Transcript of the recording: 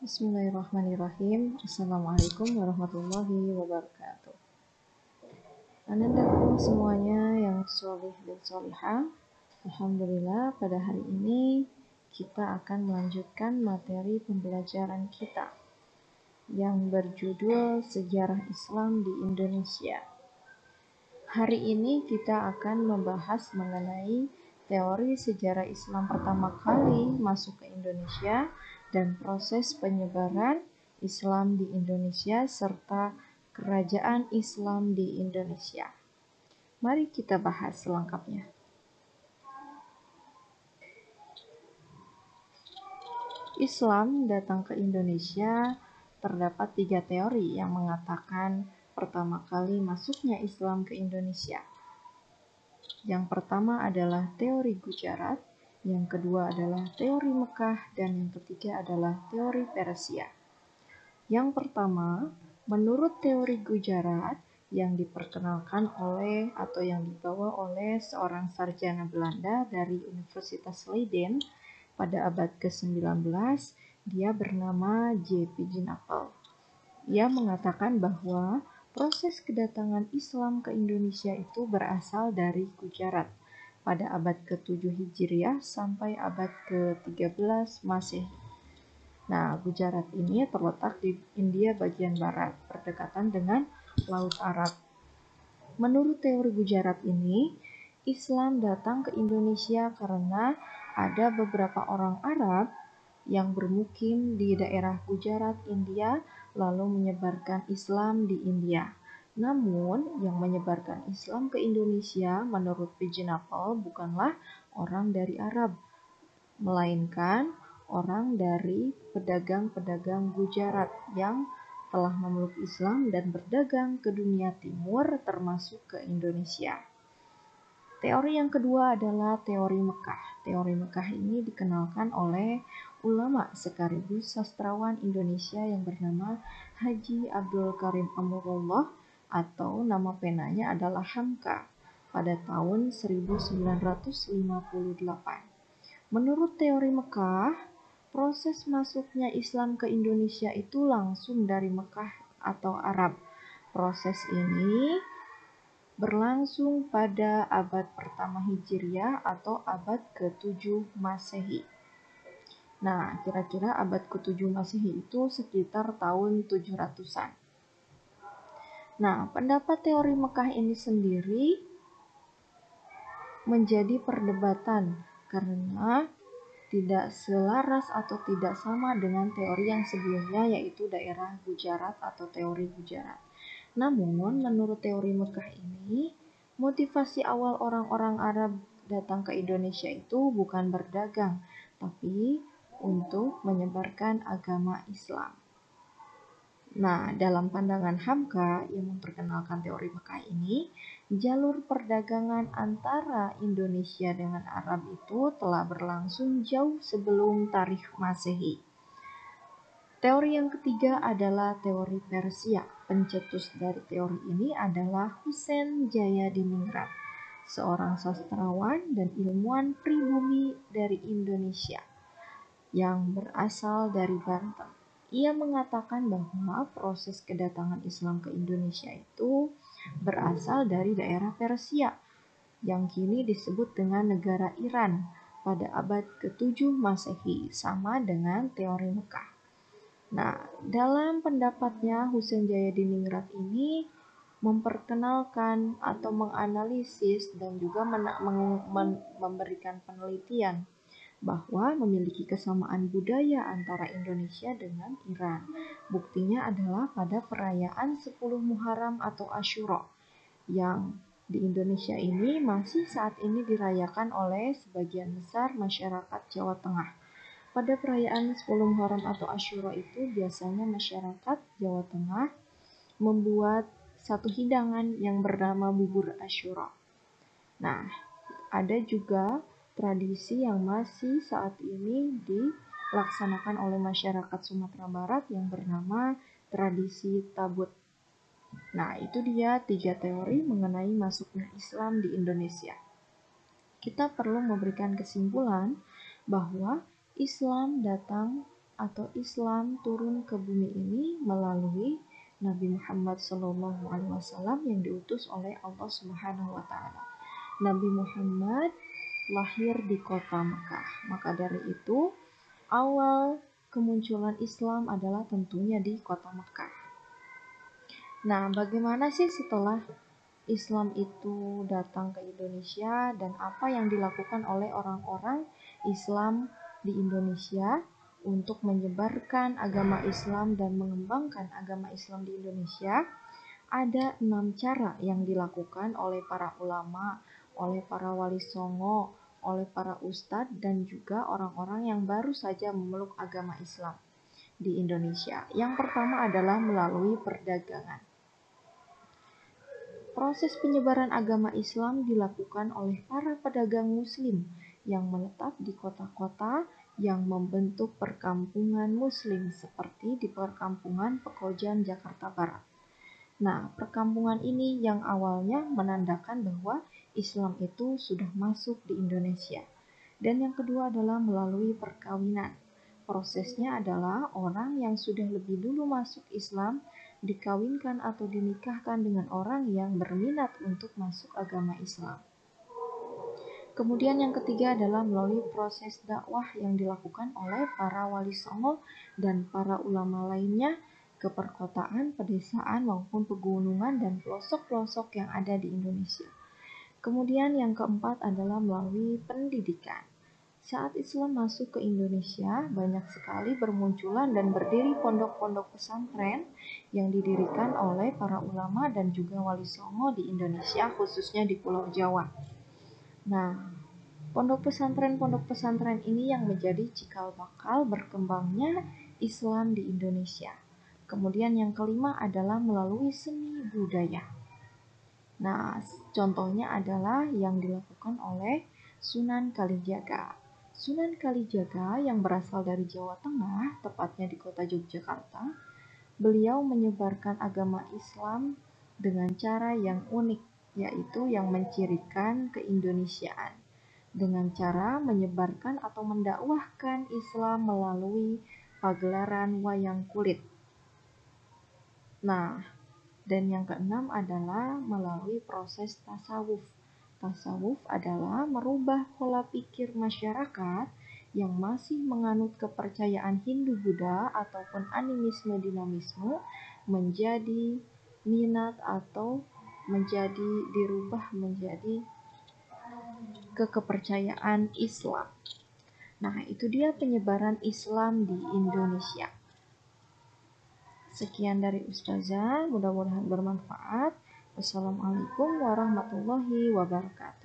Bismillahirrahmanirrahim. Assalamualaikum warahmatullahi wabarakatuh. Anandaku semuanya yang sholih dan sholihah. Alhamdulillah pada hari ini kita akan melanjutkan materi pembelajaran kita yang berjudul Sejarah Islam di Indonesia. Hari ini kita akan membahas mengenai teori sejarah Islam pertama kali masuk ke Indonesia dan proses penyebaran Islam di Indonesia serta kerajaan Islam di Indonesia. Mari kita bahas selengkapnya. Islam datang ke Indonesia, terdapat 3 teori yang mengatakan pertama kali masuknya Islam ke Indonesia. Yang pertama adalah teori Gujarat, yang kedua adalah teori Mekah, dan yang ketiga adalah teori Persia. Yang pertama, menurut teori Gujarat yang diperkenalkan oleh atau yang dibawa oleh seorang sarjana Belanda dari Universitas Leiden pada abad ke-19, dia bernama J.P. Jinapel. Ia mengatakan bahwa proses kedatangan Islam ke Indonesia itu berasal dari Gujarat pada abad ke-7 Hijriah sampai abad ke-13 Masehi. Nah, Gujarat ini terletak di India bagian barat, berdekatan dengan Laut Arab. Menurut teori Gujarat ini, Islam datang ke Indonesia karena ada beberapa orang Arab yang bermukim di daerah Gujarat, India, lalu menyebarkan Islam di India. Namun, yang menyebarkan Islam ke Indonesia menurut P. Jinapel bukanlah orang dari Arab, melainkan orang dari pedagang-pedagang Gujarat yang telah memeluk Islam dan berdagang ke dunia timur termasuk ke Indonesia. Teori yang kedua adalah teori Mekah. Teori Mekah ini dikenalkan oleh ulama sekaligus sastrawan Indonesia yang bernama Haji Abdul Karim Amrullah atau nama penanya adalah Hamka pada tahun 1958. Menurut teori Mekah, proses masuknya Islam ke Indonesia itu langsung dari Mekah atau Arab. Proses ini berlangsung pada abad pertama Hijriah atau abad ke-7 Masehi. Nah, kira-kira abad ke-7 Masehi itu sekitar tahun 700-an. Nah, pendapat teori Mekah ini sendiri menjadi perdebatan karena tidak selaras atau tidak sama dengan teori yang sebelumnya, yaitu daerah Gujarat atau teori Gujarat. Namun, menurut teori Mekah ini, motivasi awal orang-orang Arab datang ke Indonesia itu bukan berdagang, tapi untuk menyebarkan agama Islam. Nah, dalam pandangan Hamka yang memperkenalkan teori Mekah ini, jalur perdagangan antara Indonesia dengan Arab itu telah berlangsung jauh sebelum tarikh Masehi. Teori yang ketiga adalah teori Persia. Pencetus dari teori ini adalah Husein Jayadiningrat, seorang sastrawan dan ilmuwan pribumi dari Indonesia yang berasal dari Banten. Ia mengatakan bahwa proses kedatangan Islam ke Indonesia itu berasal dari daerah Persia yang kini disebut dengan negara Iran pada abad ke-7 Masehi, sama dengan teori Mekah. Nah, dalam pendapatnya Husein Jayadiningrat ini memperkenalkan atau menganalisis dan juga memberikan penelitian bahwa memiliki kesamaan budaya antara Indonesia dengan Iran. Buktinya adalah pada perayaan 10 Muharram atau Asyura yang di Indonesia ini masih saat ini dirayakan oleh sebagian besar masyarakat Jawa Tengah. Pada perayaan 10 Muharram atau Asyura itu biasanya masyarakat Jawa Tengah membuat satu hidangan yang bernama bubur Asyura. Nah, ada juga tradisi yang masih saat ini dilaksanakan oleh masyarakat Sumatera Barat yang bernama tradisi Tabut. Nah, itu dia 3 teori mengenai masuknya Islam di Indonesia. Kita perlu memberikan kesimpulan bahwa Islam datang atau Islam turun ke bumi ini melalui Nabi Muhammad SAW yang diutus oleh Allah Subhanahu wa taala. Nabi Muhammad lahir di kota Mekah. Maka dari itu, awal kemunculan Islam adalah tentunya di kota Mekah. Nah, bagaimana sih setelah Islam itu datang ke Indonesia dan apa yang dilakukan oleh orang-orang Islam di Indonesia untuk menyebarkan agama Islam dan mengembangkan agama Islam di Indonesia? Ada 6 cara yang dilakukan oleh para ulama, oleh para wali songo, oleh para ustadz, dan juga orang-orang yang baru saja memeluk agama Islam di Indonesia. Yang pertama adalah melalui perdagangan. Proses penyebaran agama Islam dilakukan oleh para pedagang Muslim yang menetap di kota-kota yang membentuk perkampungan Muslim seperti di perkampungan Pekojan, Jakarta Barat. Nah, perkampungan ini yang awalnya menandakan bahwa Islam itu sudah masuk di Indonesia. Dan yang kedua adalah melalui perkawinan. Prosesnya adalah orang yang sudah lebih dulu masuk Islam dikawinkan atau dinikahkan dengan orang yang berminat untuk masuk agama Islam. Kemudian yang ketiga adalah melalui proses dakwah yang dilakukan oleh para wali songo dan para ulama lainnya ke perkotaan, pedesaan, maupun pegunungan dan pelosok-pelosok yang ada di Indonesia. Kemudian yang keempat adalah melalui pendidikan. Saat Islam masuk ke Indonesia, banyak sekali bermunculan dan berdiri pondok-pondok pesantren yang didirikan oleh para ulama dan juga wali songo di Indonesia, khususnya di Pulau Jawa. Nah, pondok pesantren ini yang menjadi cikal bakal berkembangnya Islam di Indonesia. Kemudian yang kelima adalah melalui seni budaya. Nah, contohnya adalah yang dilakukan oleh Sunan Kalijaga. Sunan Kalijaga yang berasal dari Jawa Tengah, tepatnya di kota Yogyakarta, beliau menyebarkan agama Islam dengan cara yang unik, yaitu yang mencirikan keindonesiaan, dengan cara menyebarkan atau mendakwahkan Islam melalui pagelaran wayang kulit. Nah, dan yang keenam adalah melalui proses tasawuf. Tasawuf adalah merubah pola pikir masyarakat yang masih menganut kepercayaan Hindu-Buddha ataupun animisme-dinamisme menjadi minat atau dirubah menjadi kepercayaan Islam. Nah, itu dia penyebaran Islam di Indonesia. Sekian dari Ustazah, mudah-mudahan bermanfaat. Wassalamualaikum warahmatullahi wabarakatuh.